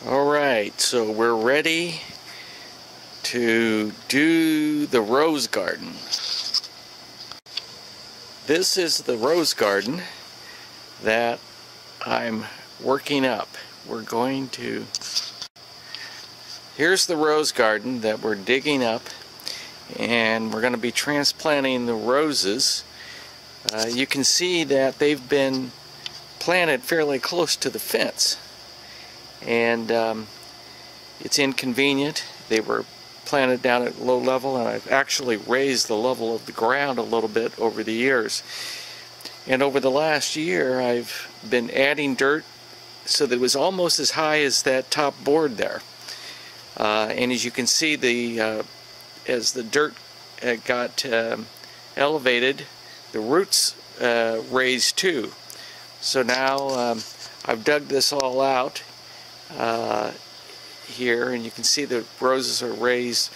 Alright, so we're ready to do the rose garden. This is the rose garden that I'm working up. Here's the rose garden that we're digging up, and we're going to be transplanting the roses. You can see that they've been planted fairly close to the fence, and it's inconvenient. They were planted down at low level, and I've actually raised the level of the ground a little bit over the years. And over the last year I've been adding dirt so that it was almost as high as that top board there. And as you can see, as the dirt got elevated, the roots raised too. So now I've dug this all out here, and you can see the roses are raised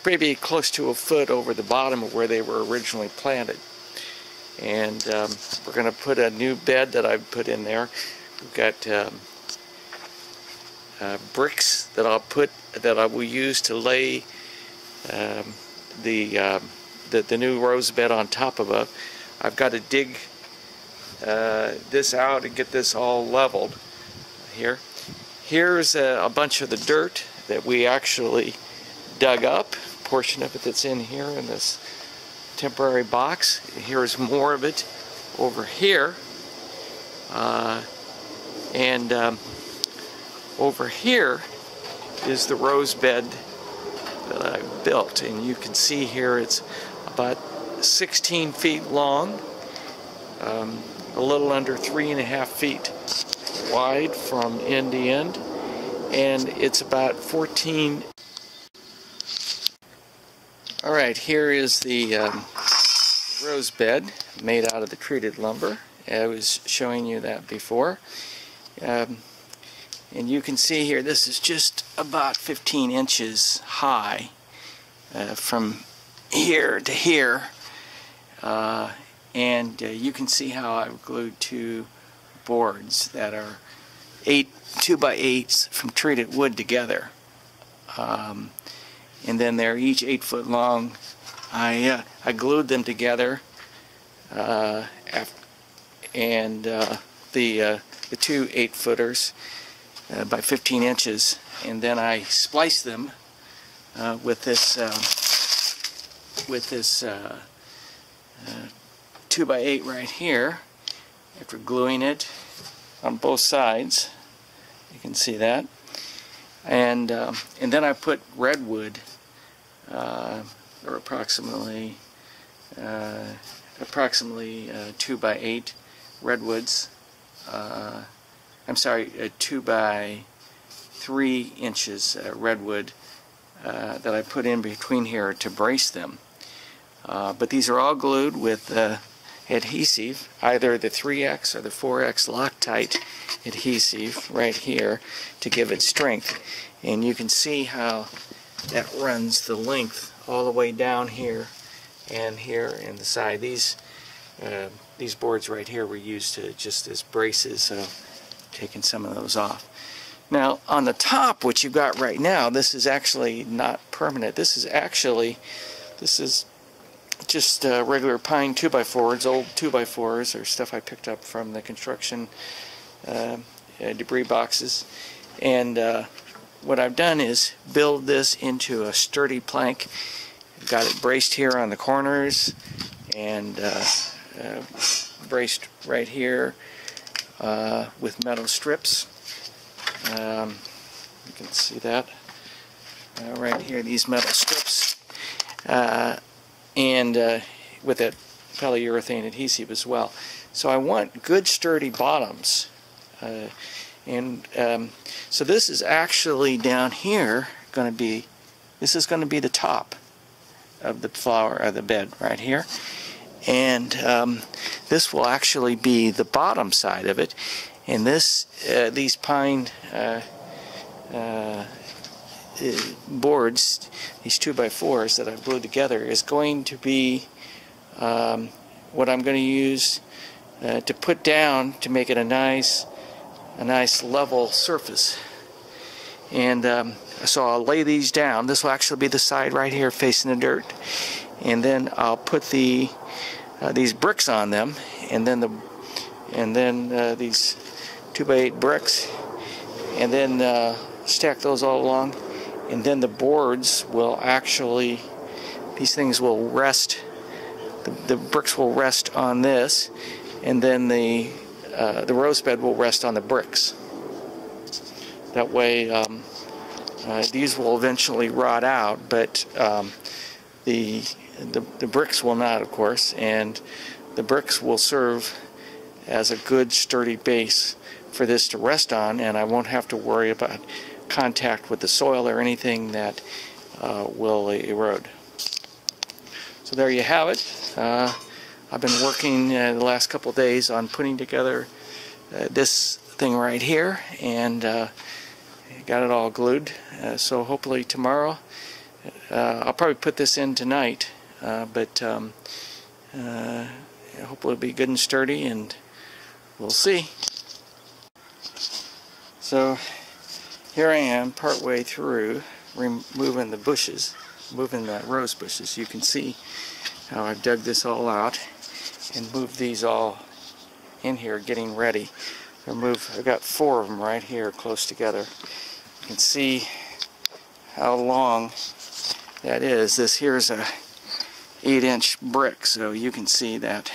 maybe close to a foot over the bottom of where they were originally planted. And we're going to put a new bed that I've put in there. We've got bricks that I will use to lay the new rose bed on top of it. I've got to dig this out and get this all leveled here. Here's a bunch of the dirt that we actually dug up, a portion of it that's in here in this temporary box. Here's more of it over here, and over here is the rose bed that I built, and you can see here it's about 16 feet long, a little under 3.5 feet wide from end to end, and it's about 14. Alright, here is the rose bed made out of the treated lumber. I was showing you that before. And you can see here, this is just about 15 inches high from here to here. And you can see how I've glued two boards that are 2x8s from treated wood together. And then they're each 8 foot long. I glued them together, and the two 8-footers by 15 inches, and then I spliced them with this 2x8 right here. After gluing it on both sides, you can see that, and then I put redwood, or approximately 2x8 redwoods. I'm sorry, 2x3 inches redwood that I put in between here to brace them. But these are all glued with adhesive, either the 3X or the 4X Loctite adhesive right here to give it strength. And you can see how that runs the length all the way down here and here in the side. These boards right here were used to just as braces, so taking some of those off. Now on the top, what you've got right now, this is actually not permanent. This is just regular pine 2x4s, old 2x4s, or stuff I picked up from the construction debris boxes. And what I've done is build this into a sturdy plank. I've got it braced here on the corners, and braced right here with metal strips. You can see that right here, these metal strips, and with that polyurethane adhesive as well. So I want good sturdy bottoms, so this is actually down here going to be, this is going to be the top of the flower, or the bed right here, and this will actually be the bottom side of it. And this these pine boards, these 2x4s that I've glued together, is going to be what I'm going to use to put down to make it a nice level surface. And so I'll lay these down. This will actually be the side right here facing the dirt, and then I'll put these bricks on them, and then these 2x8 bricks, and then stack those all along, and then the boards will actually, these things will rest, the bricks will rest on this, and then the Rosebed will rest on the bricks. That way these will eventually rot out, but the bricks will not, of course, and the bricks will serve as a good sturdy base for this to rest on, and I won't have to worry about contact with the soil or anything that will erode. So there you have it. I've been working the last couple of days on putting together this thing right here, and got it all glued. So hopefully tomorrow, I'll probably put this in tonight, but hopefully it'll be good and sturdy, and we'll see. So here I am partway through removing the bushes, moving the rose bushes. You can see how I've dug this all out and moved these all in here, getting ready. I've got 4 of them right here close together. You can see how long that is. This here is a 8-inch brick, so you can see that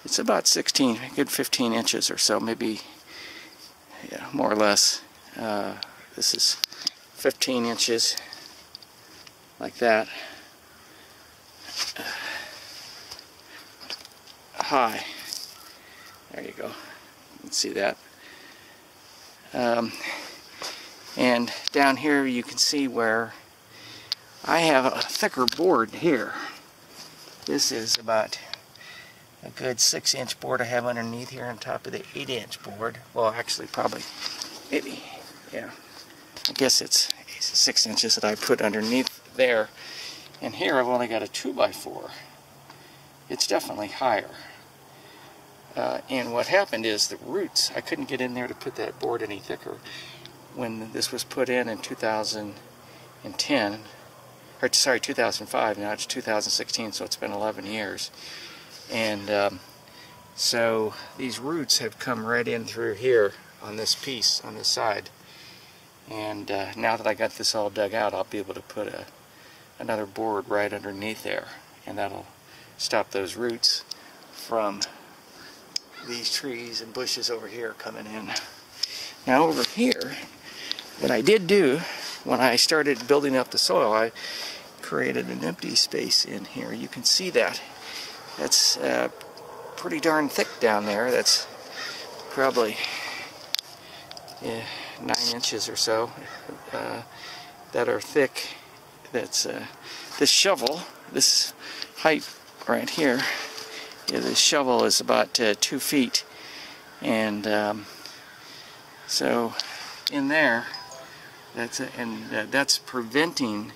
it's about 16, a good 15 inches or so, maybe, yeah, more or less. This is 15 inches, like that, high. There you go. You can see that. And down here you can see where I have a thicker board here. This is about a good 6-inch board I have underneath here on top of the 8-inch board. Well, actually probably, maybe, yeah. I guess it's 6 inches that I put underneath there. And here I've only got a 2x4. It's definitely higher. And what happened is the roots, I couldn't get in there to put that board any thicker when this was put in 2010, or sorry, 2005. Now it's 2016, so it's been 11 years. And so these roots have come right in through here on this piece, on this side. And now that I got this all dug out, I'll be able to put another board right underneath there, and that'll stop those roots from these trees and bushes over here coming in. Now over here, what I did do when I started building up the soil, I created an empty space in here. You can see that. That's pretty darn thick down there. That's probably 9 inches or so that are thick. That's this shovel, this height right here. Yeah, this shovel is about 2 feet, and so in there, that's preventing,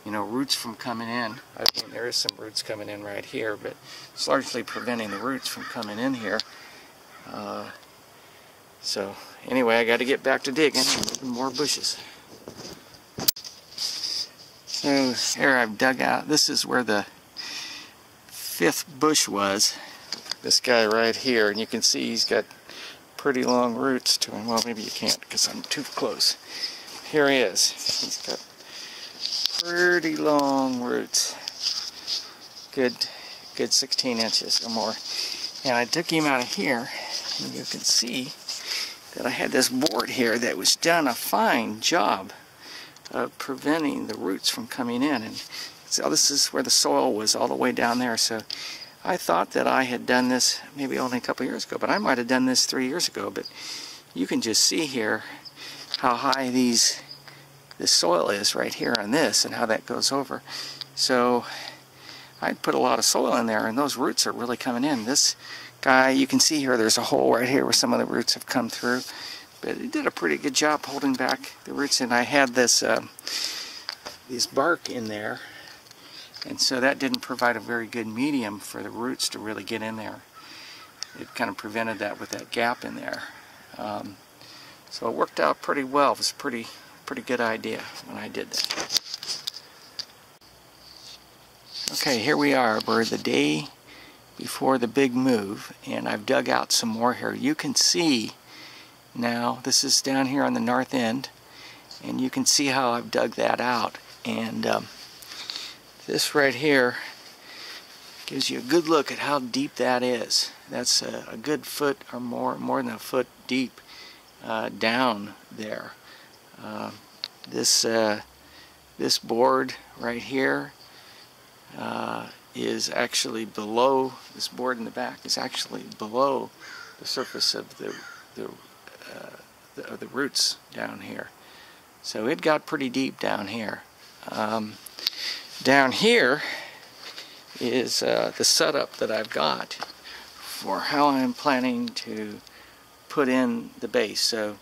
you know, roots from coming in. I mean, there is some roots coming in right here, but it's largely preventing the roots from coming in here. So anyway, I got to get back to digging and moving more bushes. So here I've dug out. This is where the 5th bush was. This guy right here, and you can see he's got pretty long roots to him. Well, maybe you can't because I'm too close. Here he is. He's got pretty long roots. Good 16 inches or more. And I took him out of here, and you can see that I had this board here that was done a fine job of preventing the roots from coming in. And so this is where the soil was all the way down there. So I thought that I had done this maybe only a couple years ago, but I might have done this 3 years ago. But you can just see here how high this soil is right here on this, and how that goes over. So I put a lot of soil in there, and those roots are really coming in. This guy, you can see here, there's a hole right here where some of the roots have come through. But he did a pretty good job holding back the roots, and I had this bark in there, and so that didn't provide a very good medium for the roots to really get in there. It kind of prevented that with that gap in there. So it worked out pretty well. It was pretty pretty good idea when I did that. Okay, here we are. We're the day before the big move, and I've dug out some more here. You can see now, this is down here on the north end, and you can see how I've dug that out. And this right here gives you a good look at how deep that is. That's a good foot or more than a foot deep down there. This board right here is actually below, this board in the back is actually below the surface of the roots down here. So it got pretty deep down here. Down here is the setup that I've got for how I'm planning to put in the base. So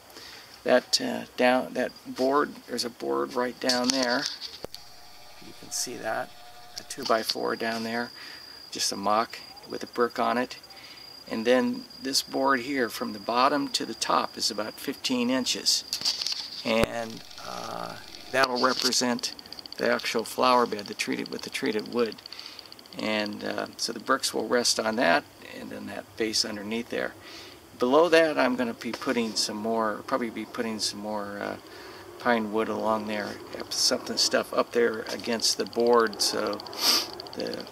that that board, there's a board right down there. You can see that, a 2x4 down there, just a mock with a brick on it. And then this board here from the bottom to the top is about 15 inches. And that'll represent the actual flower bed, with the treated wood. And so the bricks will rest on that, and then that base underneath there. Below that, I'm going to be putting some more, pine wood along there, stuff up there against the board, so the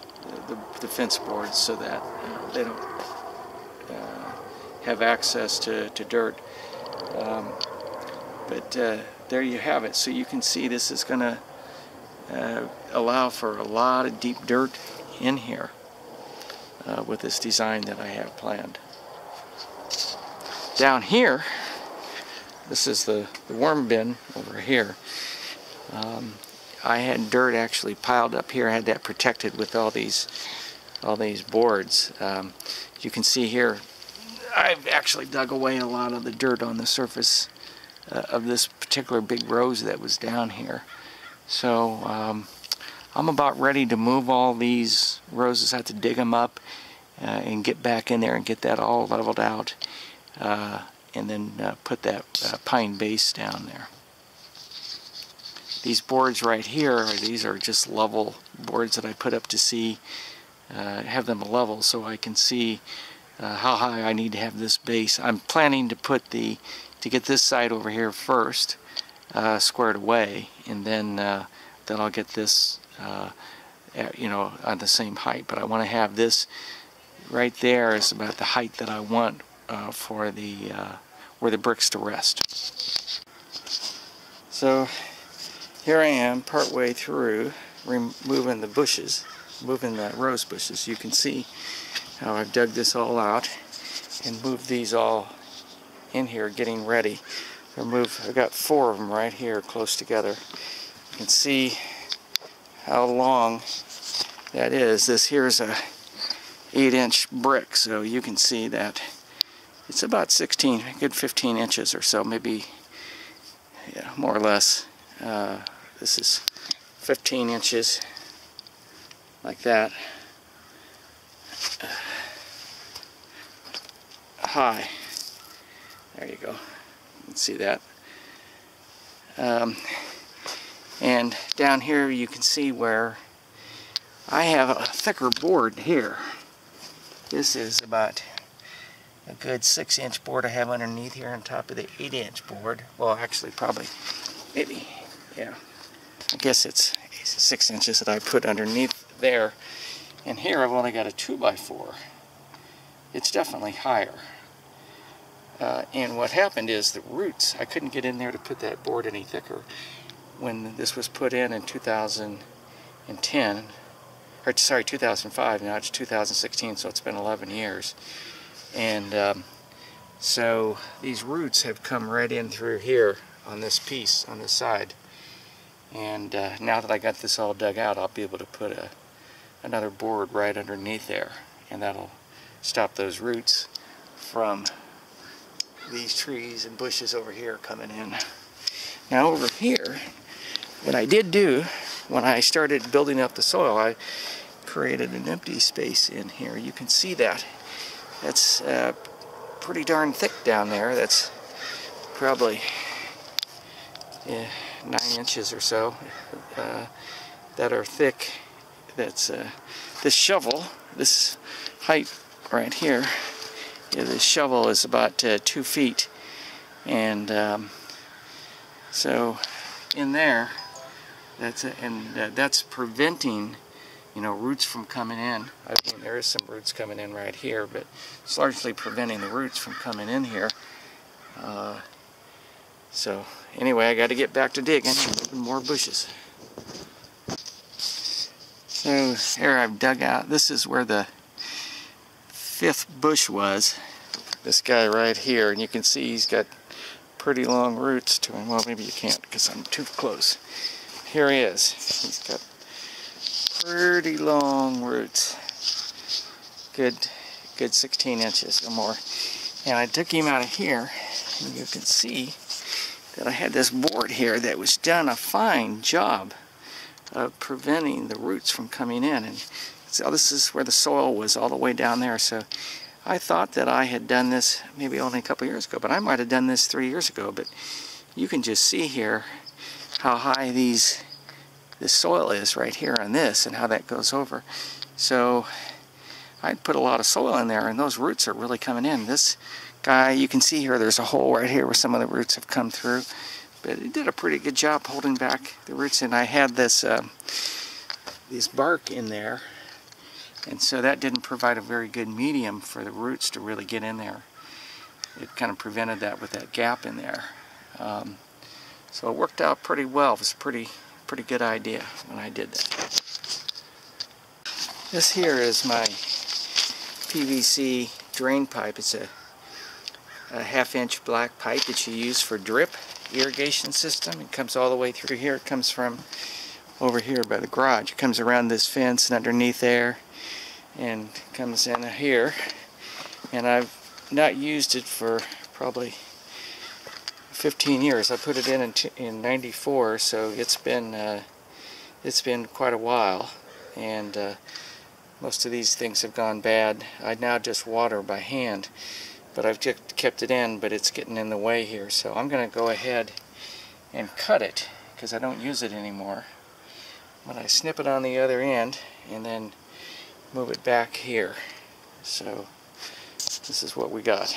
fence boards, so that they don't have access to dirt. But there you have it. So you can see this is going to allow for a lot of deep dirt in here with this design that I have planned. Down here, this is the worm bin over here. I had dirt actually piled up here. I had that protected with all these boards. You can see here, I've actually dug away a lot of the dirt on the surface of this particular big rose that was down here. So I'm about ready to move all these roses. I have to dig them up and get back in there and get that all leveled out, and then put that pine base down there. These boards right here, these are just level boards that I put up to see, have them level so I can see how high I need to have this base. I'm planning to get this side over here first, squared away, and then I'll get this on the same height. But I want to have this right there is about the height that I want for where the bricks to rest. So here I am, partway through removing the bushes, moving the rose bushes. You can see how I've dug this all out and moved these all in here, getting ready. I've got 4 of them right here close together. You can see how long that is. This here's a 8-inch brick, so you can see that it's about 15 inches or so, maybe, yeah, more or less. This is 15 inches, like that, high. There you go. You can see that. And down here you can see where I have a thicker board here. This is about a good 6-inch board I have underneath here on top of the 8-inch board. Well, actually, probably, maybe, yeah. I guess it's 6 inches that I put underneath there. And here I've only got a 2x4. It's definitely higher. And what happened is the roots, I couldn't get in there to put that board any thicker. When this was put in 2010, or sorry, 2005, now it's 2016, so it's been 11 years. And so these roots have come right in through here on this piece, on this side. And now that I got this all dug out, I'll be able to put another board right underneath there, and that'll stop those roots from these trees and bushes over here coming in. Now over here, what I did do when I started building up the soil, I created an empty space in here. You can see that. That's pretty darn thick down there. That's probably 9 inches or so that are thick. That's this shovel, this height right here. Yeah, this shovel is about 2 feet, and so in there, that's preventing, you know, roots from coming in. I mean, there is some roots coming in right here, but it's largely preventing the roots from coming in here. So anyway, I got to get back to digging and moving more bushes. So here I've dug out. This is where the 5th bush was. This guy right here, and you can see he's got pretty long roots to him. Well, maybe you can't because I'm too close. Here he is. He's got pretty long roots. Good 16 inches or more. And I took him out of here, and you can see that I had this board here that was done a fine job of preventing the roots from coming in. And so this is where the soil was all the way down there. So I thought that I had done this maybe only a couple years ago, but I might have done this 3 years ago. But you can just see here how high this soil is right here on this, and how that goes over. So I put a lot of soil in there, and those roots are really coming in. This guy, you can see here, there's a hole right here where some of the roots have come through. But it did a pretty good job holding back the roots, and I had this bark in there, and so that didn't provide a very good medium for the roots to really get in there. It kind of prevented that with that gap in there. So it worked out pretty well. It was a pretty good idea when I did that. This here is my PVC drain pipe. It's a 1/2 inch black pipe that you use for drip irrigation system. It comes all the way through here. It comes from over here by the garage. It comes around this fence and underneath there, and comes in here. And I've not used it for probably 15 years. I put it in '94, so it's been quite a while, and most of these things have gone bad. I now just water by hand, but I've just kept it in, but it's getting in the way here. So I'm going to go ahead and cut it, because I don't use it anymore. But I snip it on the other end and then move it back here. So this is what we got.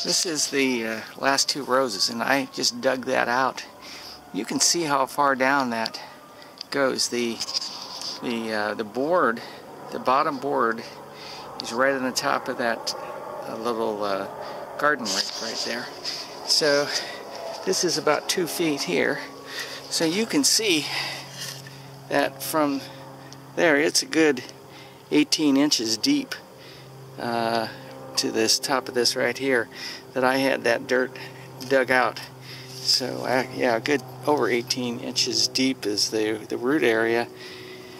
This is the last 2 roses, and I just dug that out. You can see how far down that goes. The board, the bottom board, is right on the top of that little garden right there. So this is about 2 feet here. So you can see that from there it's a good 18 inches deep to this top of this right here, that I had that dirt dug out. So yeah, a good over 18 inches deep is the root area.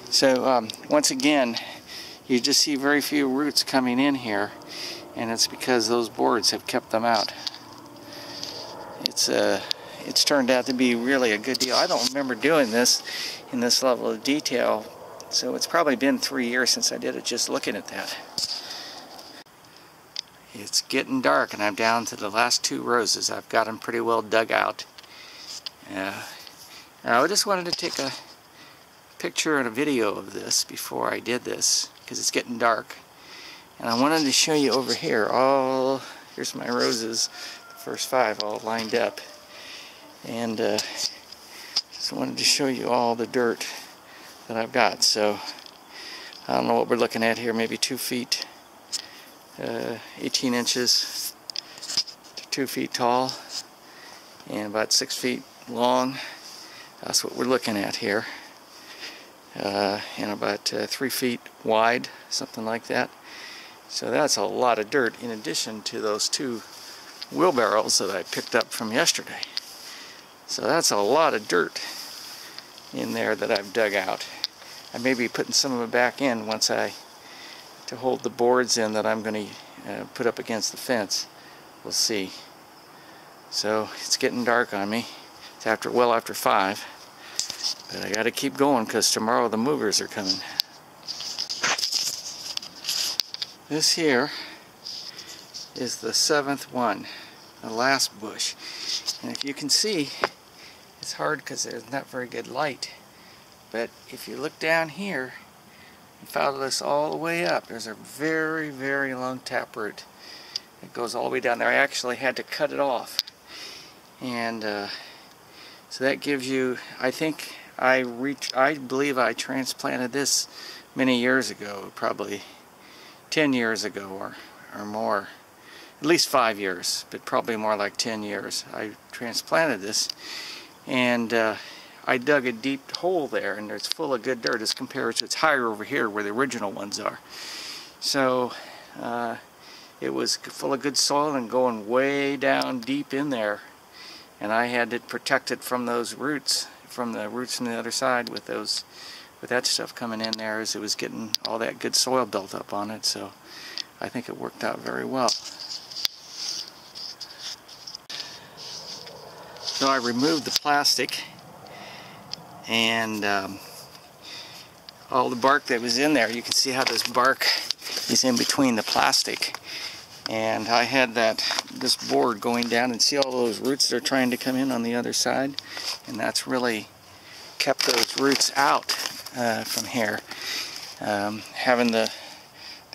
So once again, you just see very few roots coming in here, and it's because those boards have kept them out. It's turned out to be really a good deal. I don't remember doing this in this level of detail, so it's probably been 3 years since I did it, just looking at that. It's getting dark, and I'm down to the last 2 roses. I've got them pretty well dug out. I just wanted to take a picture and a video of this before I did this, because it's getting dark. And I wanted to show you over here, here's my roses, the first 5 all lined up. And just wanted to show you all the dirt that I've got. So I don't know what we're looking at here, maybe 2 feet, 18 inches to 2 feet tall, and about 6 feet long. That's what we're looking at here. And about 3 feet wide, something like that. So that's a lot of dirt, in addition to those 2 wheelbarrows that I picked up from yesterday. So that's a lot of dirt in there that I've dug out. I may be putting some of it back in once to hold the boards in that I'm going to put up against the fence. We'll see. So it's getting dark on me. It's well after 5. But I got to keep going, because tomorrow the movers are coming. This here is the 7th one. the last bush. And if you can see, it's hard because there's not very good light. But if you look down here and follow this all the way up, there's a very, very long taproot. It goes all the way down there. I actually had to cut it off. And so that gives you, I think I believe I transplanted this many years ago, probably 10 years ago or more. At least 5 years, but probably more like 10 years. I transplanted this, and I dug a deep hole there, and it's full of good dirt as compared to, it's higher over here where the original ones are. So it was full of good soil and going way down deep in there, and I had to protect it from those roots, from the roots on the other side with that stuff coming in there as it was getting all that good soil built up on it. So I think it worked out very well. So I removed the plastic, and all the bark that was in there, you can see how this bark is in between the plastic. And I had this board going down, and see all those roots that are trying to come in on the other side, and that's really kept those roots out from here. There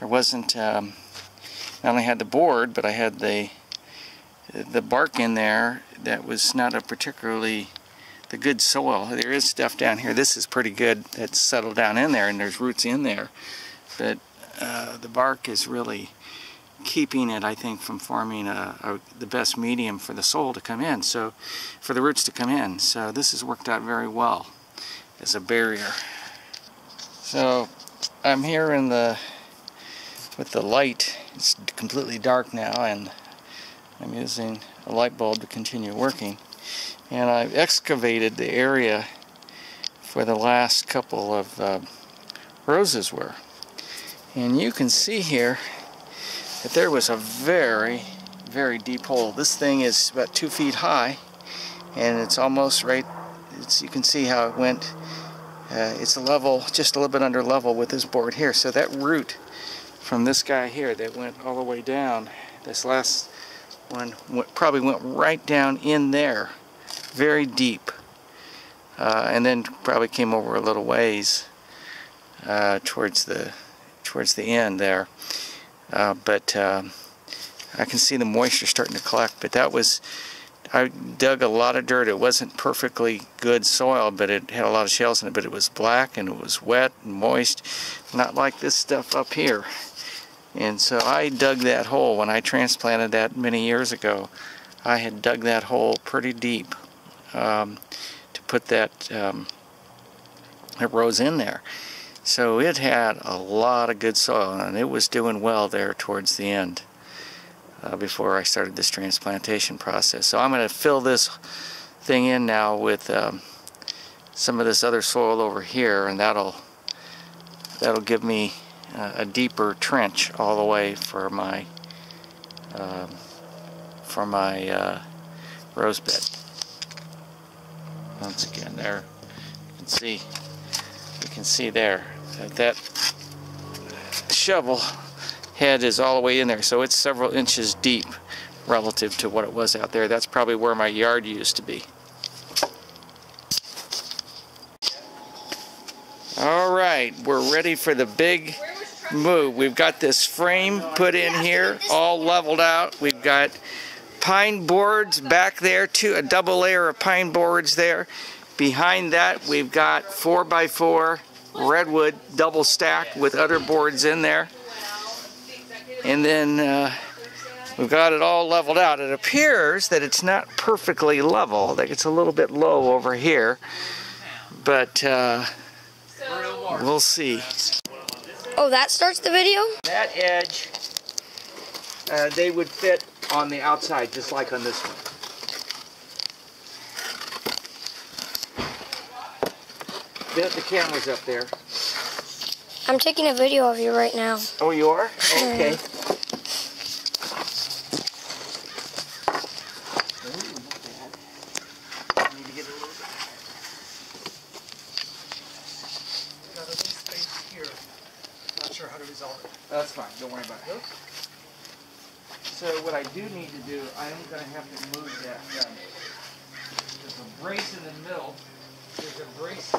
wasn't, not only had the board, but I had the bark in there that was not a particularly the good soil. There is stuff down here. This is pretty good. That's settled down in there, and there's roots in there. But the bark is really keeping it, I think, from forming the best medium for the soil to come in, so for the roots to come in. So this has worked out very well as a barrier. So I'm here with the light. It's completely dark now, and I'm using a light bulb to continue working. And I've excavated the area where the last couple of roses were. And you can see here that there was a very, very deep hole. This thing is about 2 feet high, and it's almost right, you can see how it went. It's a level, just a little bit under level with this board here. So that root from this guy here that went all the way down, this last one probably went right down in there, very deep, and then probably came over a little ways towards the end there. But I can see the moisture starting to collect. But I dug a lot of dirt. It wasn't perfectly good soil, but it had a lot of shells in it. But it was black, and it was wet and moist, not like this stuff up here. And so I dug that hole when I transplanted that many years ago. I had dug that hole pretty deep to put that rose in there. So it had a lot of good soil, and it was doing well there towards the end before I started this transplantation process. So I'm going to fill this thing in now with some of this other soil over here, and that'll give me a deeper trench all the way for my rose bed. Once again, there you can see there that shovel head is all the way in there, so it's several inches deep relative to what it was out there. That's probably where my yard used to be. Alright, we're ready for the big move. We've got this frame put in here, all leveled out. We've got pine boards back there, a double layer of pine boards there. Behind that, we've got 4x4 redwood double stacked with other boards in there. And then we've got it all leveled out. It appears that it's not perfectly level, that it's a little bit low over here, but we'll see. Oh, that starts the video? That edge, they would fit on the outside, just like on this one. The camera's up there. I'm taking a video of you right now. Oh, you are? Okay. That's fine. Don't worry about it. So what I do need to do, I am going to have to move that. There's a brace in the middle. There's a brace.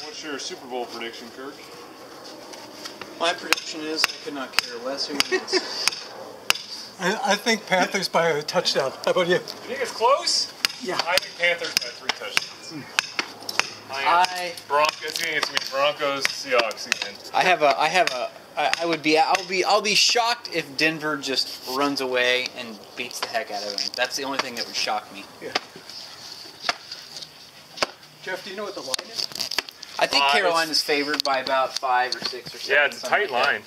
What's your Super Bowl prediction, Kirk? My prediction is I could not care less who wins. I think Panthers by a touchdown. How about you? You think it's close? Yeah. I think Panthers by 3 touchdowns. Broncos. I think it's gonna be Broncos Seahawks again. I'll be shocked if Denver just runs away and beats the heck out of them. That's the only thing that would shock me. Yeah. Jeff, do you know what the line is? I think Carolina's favored by about 5 or 6 or 7. Yeah, it's a tight line.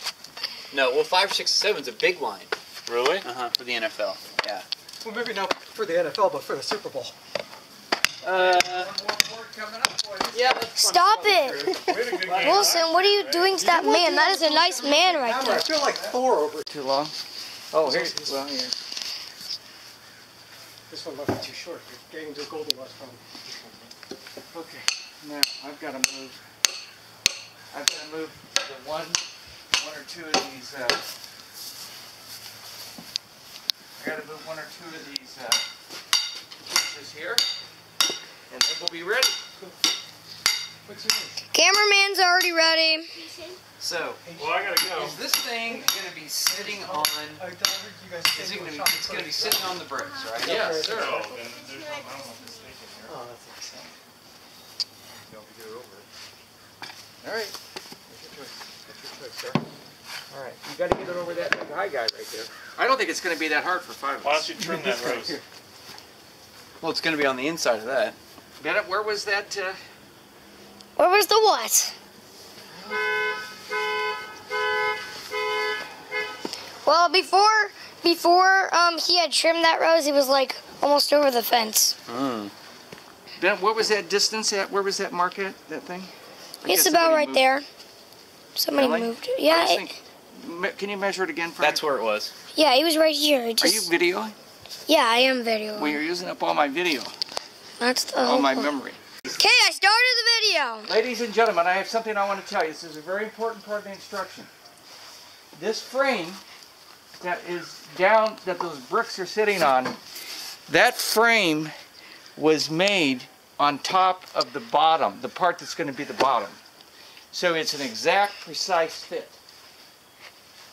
No, well, 5 or 6 or 7 is a big line. Really? For the NFL. Yeah. Well, maybe not for the NFL, but for the Super Bowl. Yeah. Stop it! Wilson, what are you doing to that man? That is a nice man right I there. feel like Thor over it. Too long? Oh, here's well, here. This one might be too short. You're getting to the Goldilocks problem. Okay, now I've got to move. I've got to move the one or two of these. I got to move 1 or 2 of these pieces here, and then we'll be ready. What's your name? Cameraman's already ready. So, Well, I gotta go. Is this thing going to be sitting on? I heard you guys Is it going to be? It's going to be sitting on the bricks, right? yes, sir. Oh, then there's no, I don't want this steak in here. Oh, that's exciting. Don't get it over. All right. That's your choice. That's your choice, sir. All right. You got to get it over that big high guy right there. I don't think it's going to be that hard for 5 of Why us. don't you trim that rose? Well, it's going to be on the inside of that. Bennett, where was that? Where was the what? Well, before he had trimmed that rose, he was like almost over the fence. Bennett, what was that distance at? Where was that mark at? That thing? I It's guess about somebody right moved. there. Somebody Really? moved it. I Yeah, just think- can you measure it again for That's me? where it was. yeah, he was right here. It Are you just, videoing? yeah, I am videoing. Well, you're using up all my video, That's the all whole my point. memory. Okay, I started the video. Ladies and gentlemen, I have something I want to tell you. This is a very important part of the instruction. This frame that is down, that those bricks are sitting on, that frame was made on top of the bottom, the part that's going to be the bottom. So it's an exact, precise fit.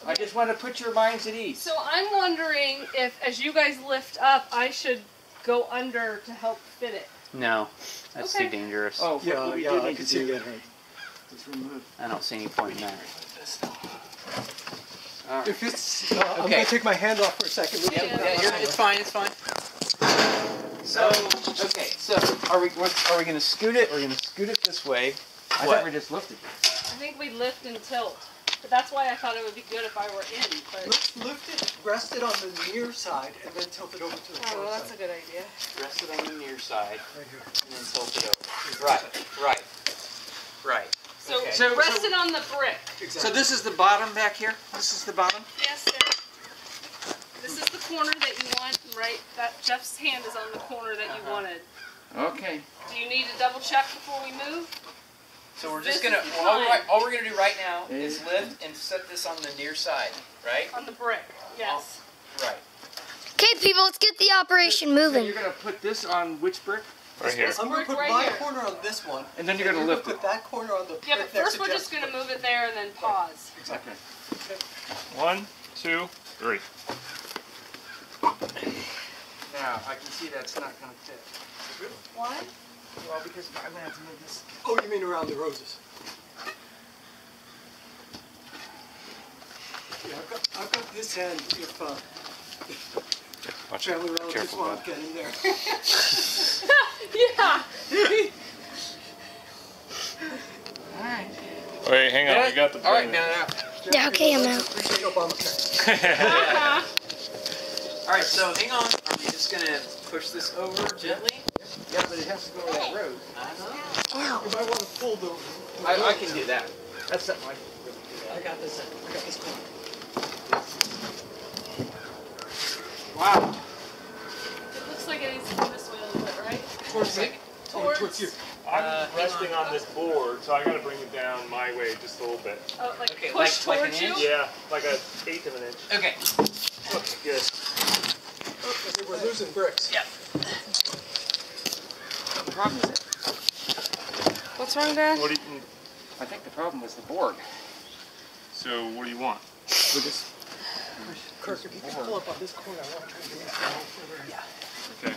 I just want to put your minds at ease. So I'm wondering if, as you guys lift up, I should go under to help fit it. No, that's Okay. too dangerous. Oh, Yeah, what we yeah, do I need can to see do that. is remove. I don't see any point in that. If it's, I'm Okay. going to take my hand off for a second. It's fine. It's fine. So okay. So are we going to scoot it? We're going to scoot it this way. I What? thought we just lifted it. I think we lift and tilt. But that's why I thought it would be good if I were in. But Let's lift it, rest it on the near side, and then tilt it over to the oh, far well, that's a side. good idea. Rest it on the near side Right here. and then tilt it over. Right. So, So- rest so- it on the brick. Exactly. So this is the bottom back here? This is the bottom? Yes, sir. This is the corner that you want, right? That Jeff's hand is on the corner that you wanted. Okay. Do you need to double check before we move? So we're This just gonna, is the time. all we're gonna do right now is lift and set this on the near side, right? On the brick, yes. Right. Okay, people, let's get the operation So moving. you're going to put this on which brick? Right here. I'm going to put Right my here. corner on this one. And then you're going to lift put it. that corner on the Yeah, but brick next first to we're Jeff's just going to brick. move it there and then pause. Exactly. 1, 2, 3. Now, I can see that's not going to fit. Why? Well, because I'm going to have to move this. Oh, you mean around the roses? Yeah, I've got this end if family relatives Careful, want bud. to get in there. Yeah. All right. Wait, hang on. We got the All right, plan. now. Yeah, okay, I'm out. Appreciate Obamacare. All right, so hang on. Are we just gonna push this over gently? Yeah, but it has to go to that road. Ow. You might want to pull the. I can do that. That's something I can really do. I got this end. I got this corner. Wow. It looks like it needs to go this way a little bit, right? Towards me. Towards you. I'm resting on this board, so I gotta bring it down my way just a little bit. Oh, like Okay, push like an towards you? inch? Yeah, like an eighth of an inch. Okay. Okay, good. Okay, we're losing bricks. Yeah. The problem is it. What's wrong, Dad? What do you? I think the problem was the board. So what do you want? We just. Kirk, if you can pull up on this corner, I want to try to get it down further. Yeah. Okay.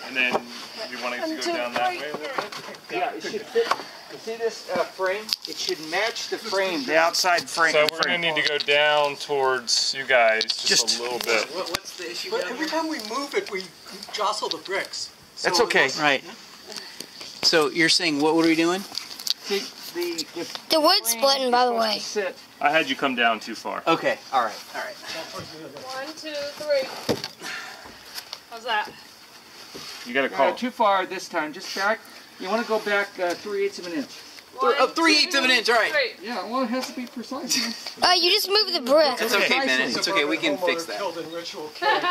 And then you want it to go down that way a little bit? Yeah, it should fit. You see this frame? It should match the frame, the outside frame. So we're gonna need to go down towards you guys just a little bit. What's the issue But down every here? time we move it, we jostle the bricks. That's So okay. it's- Right. So you're saying what are we doing? See, The wood's frame splitting, is by the supposed way. to sit. I had you come down too far. Okay. All right. 1, 2, 3. How's that? You gotta call. Too far this time. Just back. You want to go back 3/8 of an inch. 3/8 of an inch. All right. 3. Yeah, well, it has to be precise. You just move the brick. It's okay, Bennett. It's okay. We can Suburban fix homeowner that. Killed in ritual killing.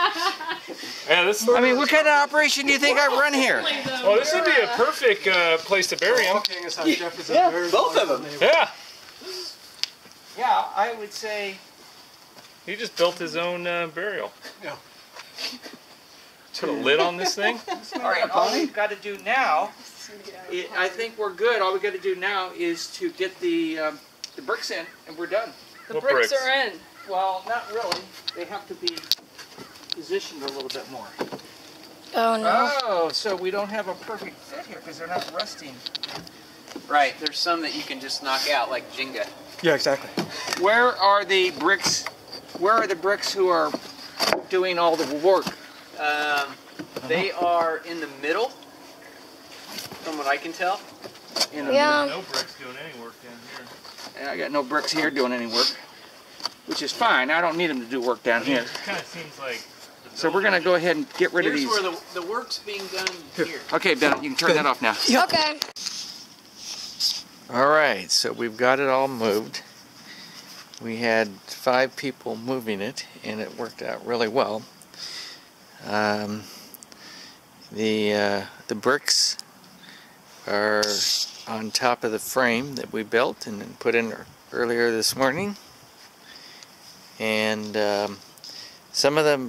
Yeah, this. I mean, what kind of operation do you think I run here? Well, this would be a perfect place to bury him. Walking aside, Jeff is a very both of wonderful them. neighbor. Yeah. Yeah, I would say. He just built his own burial. Yeah. Put a lid on this thing. All right, all we've got to do now, I think we're good. All we got to do now is to get the bricks in, and we're done. The What bricks bricks? are in. Well, not really. They have to be positioned a little bit more. Oh, no. Oh, so we don't have a perfect fit here because they're not resting. Right. There's some that you can just knock out like Jenga. Yeah, exactly. Where are the bricks? Where are the bricks who are doing all the work? They are in the middle, from what I can tell. In the Yeah. No bricks doing any work down here. I got no bricks here doing any work, which is fine. I don't need them to do work down here. It kind of seems like. the So we're gonna go ahead and get rid of Here's these. where the work's being done here. Okay, Bennett, you can turn that off now. Okay. All right, so we've got it all moved. We had 5 people moving it, and it worked out really well. The bricks are on top of the frame that we built and then put in earlier this morning, and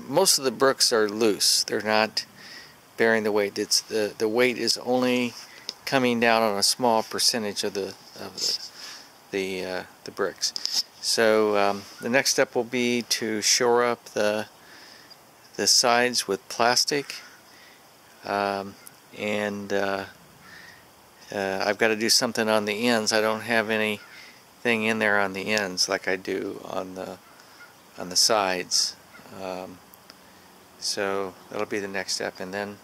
most of the bricks are loose. They're not bearing the weight. It's the weight is only coming down on a small percentage of the bricks. So the next step will be to shore up the sides with plastic, and I've got to do something on the ends. I don't have anything in there on the ends like I do on the sides. So that'll be the next step, and then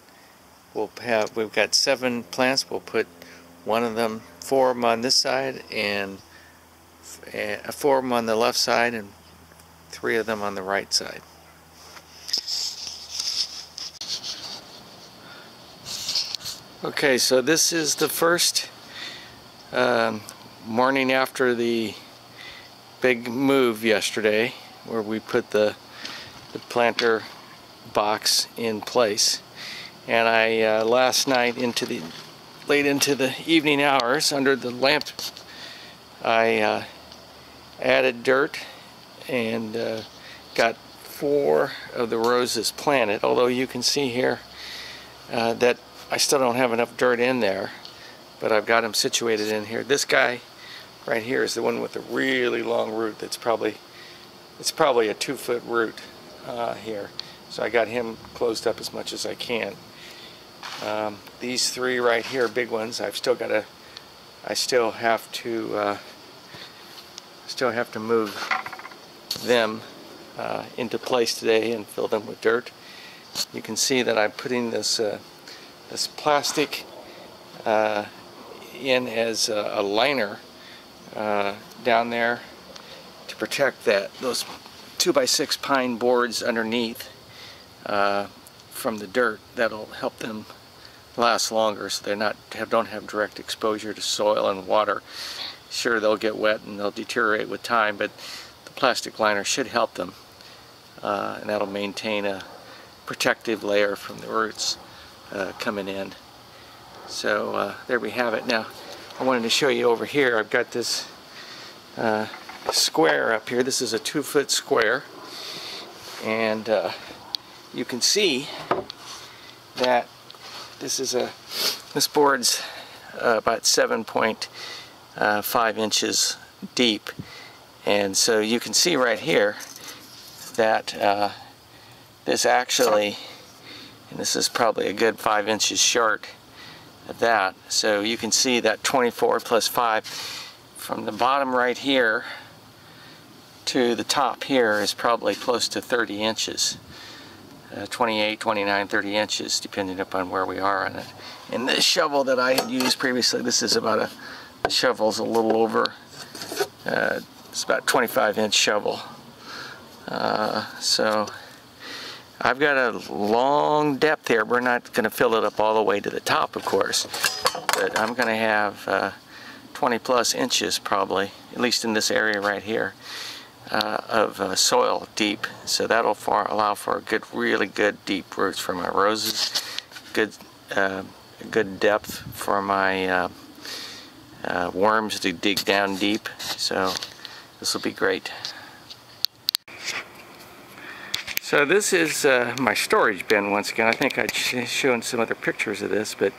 we've got 7 plants. We'll put 4 of them on this side and 4 of them on the left side and 3 of them on the right side. Okay, so this is the first morning after the big move yesterday, where we put the planter box in place. And I last night late into the evening hours, under the lamp, I added dirt and got 4 of the roses planted. Although you can see here that I still don't have enough dirt in there, but I've got them situated in here. This guy right here is the one with the really long root. It's probably a 2-foot root here. So I got him closed up as much as I can. These 3 right here, big ones, I still have to move them into place today and fill them with dirt. You can see that I'm putting this plastic in as a liner down there to protect those 2x6 pine boards underneath from the dirt. That'll help them last longer, so they don't have direct exposure to soil and water. Sure, they'll get wet and they'll deteriorate with time, but the plastic liner should help them, and that'll maintain a protective layer from the roots coming in. So there we have it. Now I wanted to show you over here. I've got this square up here. This is a 2-foot square, and you can see that this board's about 7.5 inches deep, and so you can see right here that this actually, and this is probably a good 5 inches short of that, so you can see that 24 plus 5 from the bottom right here to the top here is probably close to 30 inches. 28, 29, 30 inches, depending upon where we are on it. And this shovel that I had used previously, this is about the shovel's a little over, it's about 25-inch shovel. So I've got a long depth here. We're not going to fill it up all the way to the top, of course, but I'm going to have 20 plus inches probably, at least in this area right here, of soil deep, so that'll allow for really good deep roots for my roses, good depth for my worms to dig down deep. So this will be great. So this is my storage bin once again. I think I'd shown some other pictures of this, but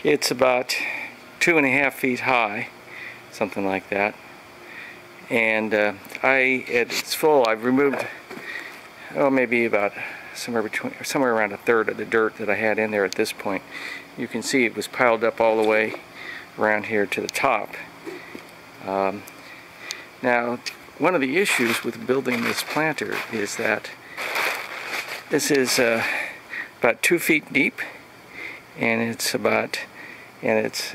it's about 2.5 feet high, something like that. And it's full. I've removed, maybe about somewhere around 1/3 of the dirt that I had in there at this point. You can see it was piled up all the way around here to the top. Now, one of the issues with building this planter is that this is about 2 feet deep, and it's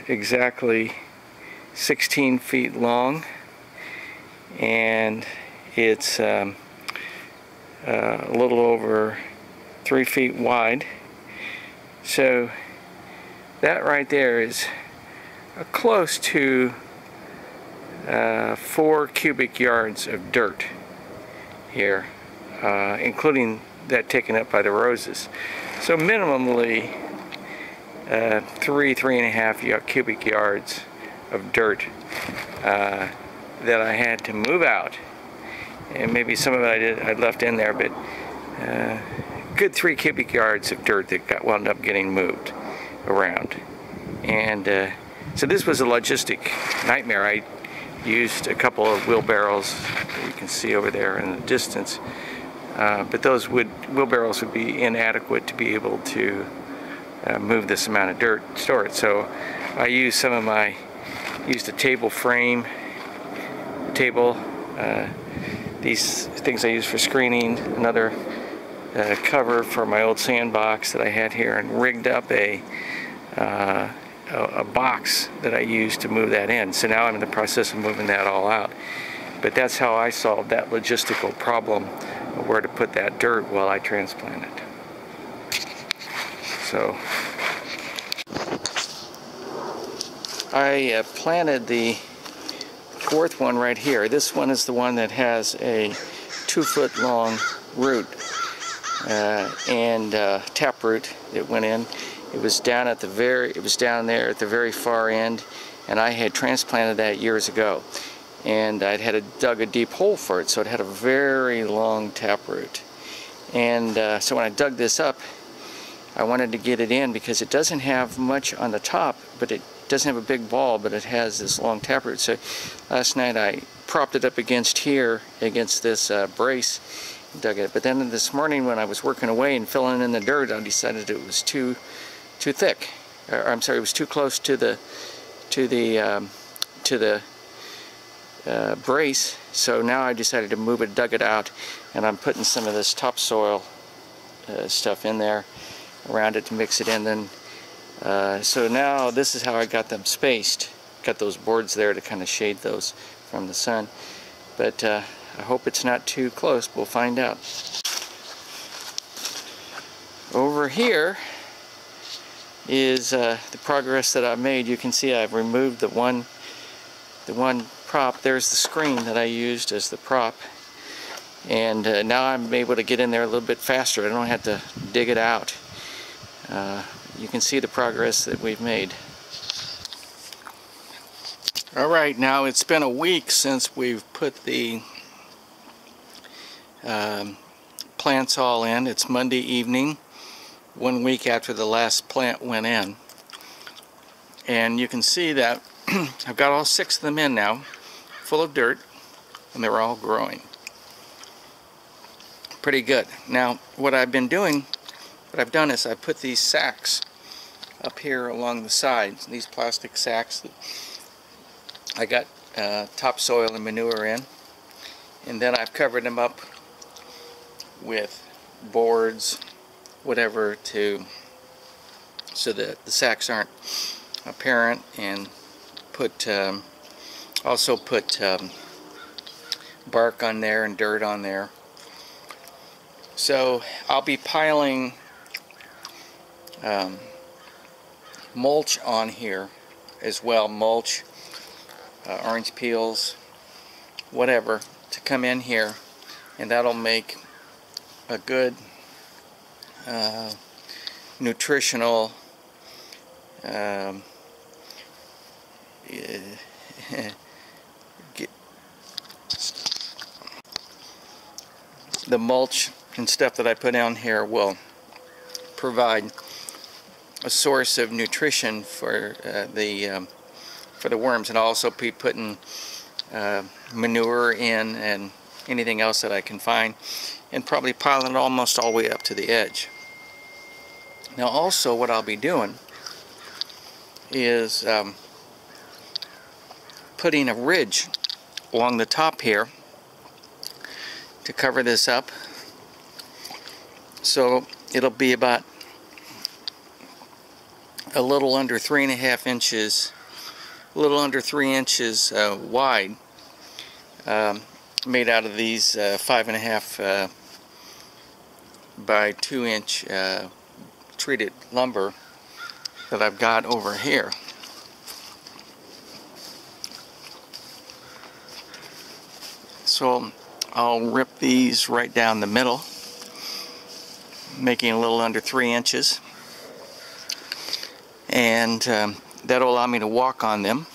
exactly 16 feet long. And it's a little over 3 feet wide. So that right there is close to 4 cubic yards of dirt here, including that taken up by the roses. So minimally 3.5 cubic yards of dirt that I had to move out, and maybe some of it I'd left in there, but good 3 cubic yards of dirt that wound up getting moved around. And so this was a logistic nightmare. I used a couple of wheelbarrows that you can see over there in the distance, but those wheelbarrows would be inadequate to be able to move this amount of dirt, store it. So I used used a table frame, table, these things I use for screening, another cover for my old sandbox that I had here, and rigged up a a box that I used to move that in. So now I'm in the process of moving that all out. But that's how I solved that logistical problem of where to put that dirt while I transplant it. So I planted the fourth one right here. This one is the one that has a 2-foot long root and taproot that went in. It was down at it was down there at the very far end, and I had transplanted that years ago. And I'd dug a deep hole for it, so it had a very long taproot. And so when I dug this up, I wanted to get it in because it doesn't have much on the top, but it doesn't have a big ball, but it has this long taproot. So last night I propped it up against here, against this brace, and dug it. But then this morning when I was working away and filling in the dirt, I decided it was too thick. I'm sorry, it was too close to the brace. So now I decided to move it, dug it out, and I'm putting some of this topsoil stuff in there around it to mix it in. Then so now this is how I got them spaced. Got those boards there to kind of shade those from the sun. But I hope it's not too close. We'll find out. Over here is the progress that I've made. You can see I've removed the one prop. There's the screen that I used as the prop, and now I'm able to get in there a little bit faster. I don't have to dig it out. You can see the progress that we've made. Alright, now it's been a week since we've put the plants all in. It's Monday evening, 1 week after the last plant went in. And you can see that I've got all 6 of them in now, full of dirt, and they're all growing. Pretty good. Now, what I've done is I put these sacks up here along the sides, these plastic sacks that I got topsoil and manure in, and then I've covered them up with boards, whatever, so that the sacks aren't apparent, and also put bark on there and dirt on there. So I'll be piling mulch on here as well, mulch, orange peels, whatever, to come in here, and that'll make a good nutritional the mulch and stuff that I put down here will provide a source of nutrition for the worms, and I'll also be putting manure in and anything else that I can find, and probably piling it almost all the way up to the edge. Now also what I'll be doing is putting a ridge along the top here to cover this up, so it'll be about a little under 3.5 inches, a little under 3 inches wide, made out of these 5.5 by 2 inch treated lumber that I've got over here. So I'll rip these right down the middle, making a little under 3 inches, and that'll allow me to walk on them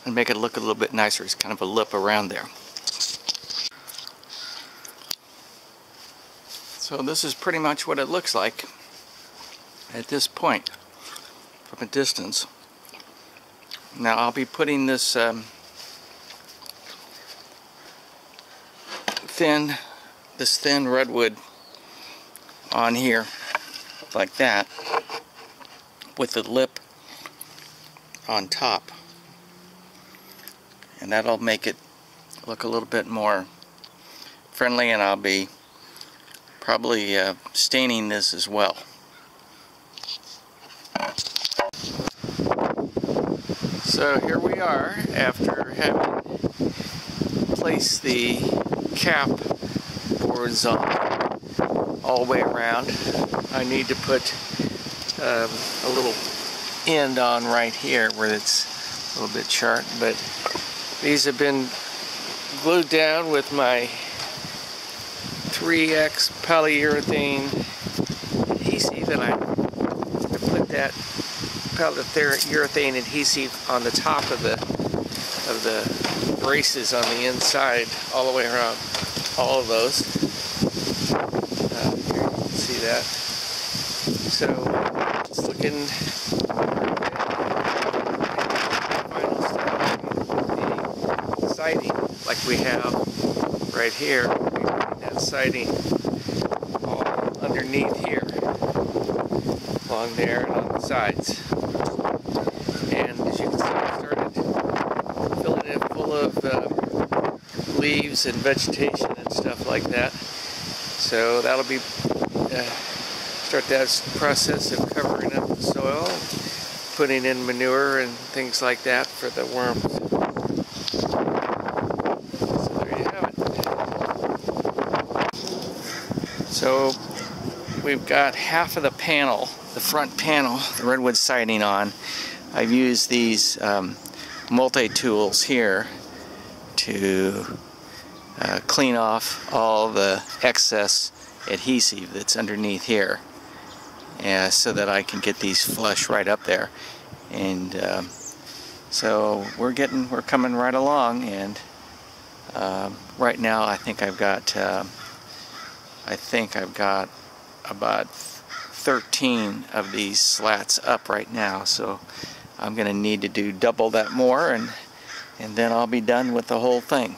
and make it look a little bit nicer. It's kind of a lip around there. So this is pretty much what it looks like at this point from a distance. Now I'll be putting this thin redwood on here like that, with the lip on top, and that'll make it look a little bit more friendly, and I'll be probably staining this as well. So here we are after having placed the cap boards on all the way around. I need to put a little end on right here where it's a little bit sharp, but these have been glued down with my 3X polyurethane adhesive, and I put that polyurethane adhesive on the top of the braces on the inside all the way around all of those. Here you can see that. So it's looking final step. The siding like we have right here. That siding all underneath here, along there and on the sides. And as you can see, I started filling it full of leaves and vegetation and stuff like that. So that'll be start that process of covering up the soil, putting in manure and things like that for the worms. So there you have it. So we've got half of the panel, the front panel, the redwood siding on. I've used these multi-tools here to clean off all the excess adhesive that's underneath here, so that I can get these flush right up there. And so we're coming right along, and right now I think I've got about 13 of these slats up right now, so I'm going to need to do double that more, and then I'll be done with the whole thing.